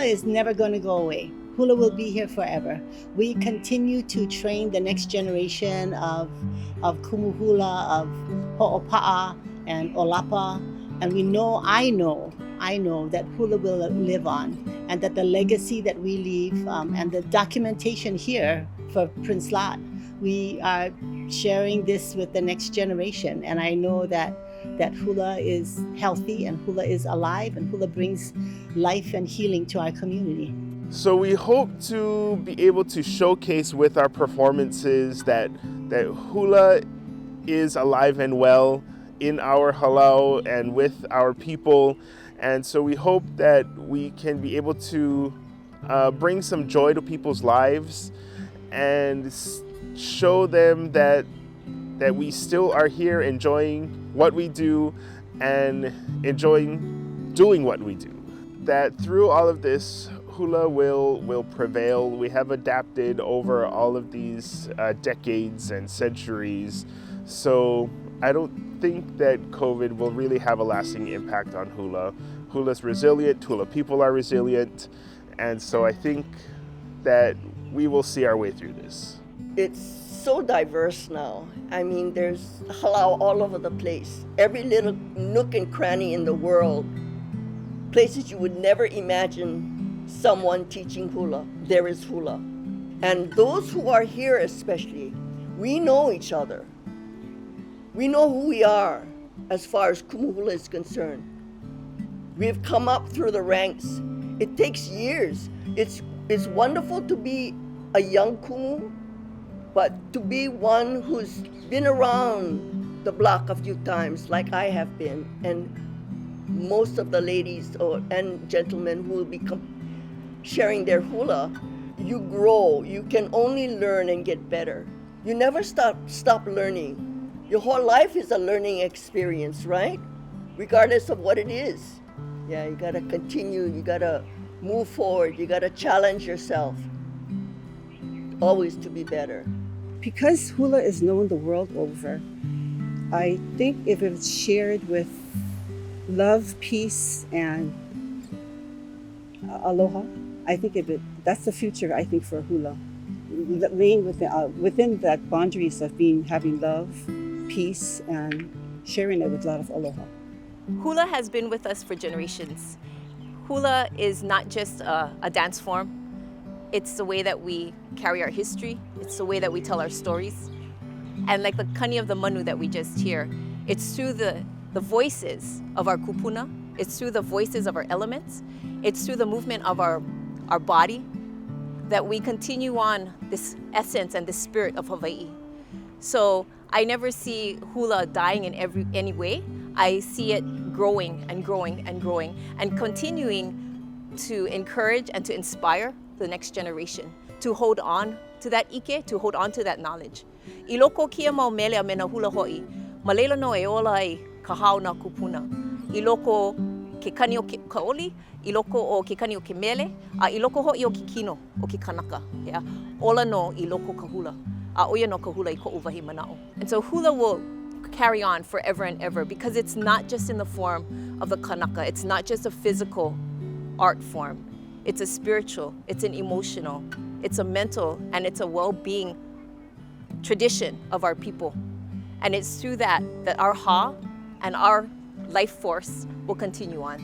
is never going to go away. Hula will be here forever. We continue to train the next generation of KUMU HULA, of Ho'opa'a and Olapa. And I know that hula will live on, and that the legacy that we leave and the documentation here for Prince Lot, we are sharing this with the next generation. And I know that hula is healthy and hula is alive and hula brings life and healing to our community. So we hope to be able to showcase with our performances that hula is alive and well in our halau and with our people. And so we hope that we can be able to bring some joy to people's lives and show them that we still are here enjoying what we do and enjoying doing what we do. That through all of this, hula will prevail. We have adapted over all of these decades and centuries. So I don't think that COVID will really have a lasting impact on hula. Hula's resilient, hula people are resilient, and so I think that we will see our way through this. It's so diverse now. I mean, there's halau all over the place. Every little nook and cranny in the world, places you would never imagine someone teaching hula, there is hula. And those who are here especially, we know each other. We know who we are as far as KUMU HULA is concerned. We've come up through the ranks. It takes years. It's wonderful to be a young KUMU, but to be one who's been around the block a few times like I have been, and most of the ladies and gentlemen who will be sharing their hula, you grow. You can only learn and get better. You never stop learning. Your whole life is a learning experience, right? Regardless of what it is. Yeah, you gotta continue, you gotta move forward, you gotta challenge yourself, always to be better. Because hula is known the world over, I think if it's shared with love, peace, and aloha, I think that's the future, I think, for hula. Laying within that boundaries of having love, peace, and sharing it with a lot of aloha. Hula has been with us for generations. Hula is not just a dance form. It's the way that we carry our history. It's the way that we tell our stories. And like the kani of the manu that we just hear, it's through the voices of our kupuna. It's through the voices of our elements. It's through the movement of our body that we continue on this essence and the spirit of Hawaii. So I never see hula dying in any way. I see it growing and growing and growing and continuing to encourage and to inspire the next generation to hold on to that ike, to hold on to that knowledge. I loko kia mau mele a mena hula hoi, malela no e ola ai ka hao na kupuna. I loko ke kani o ka oli, I loko o ke kani o ke mele, a I loko hoi o ke kino o ke kanaka. Yeah? Ola no I loko ka hula. A oia no ka hula I ko'u wahi mana'o. And so hula will carry on forever and ever because it's not just in the form of the kanaka. It's not just a physical art form. It's a spiritual, it's an emotional, it's a mental, and it's a well-being tradition of our people. And it's through that our ha and our life force will continue on.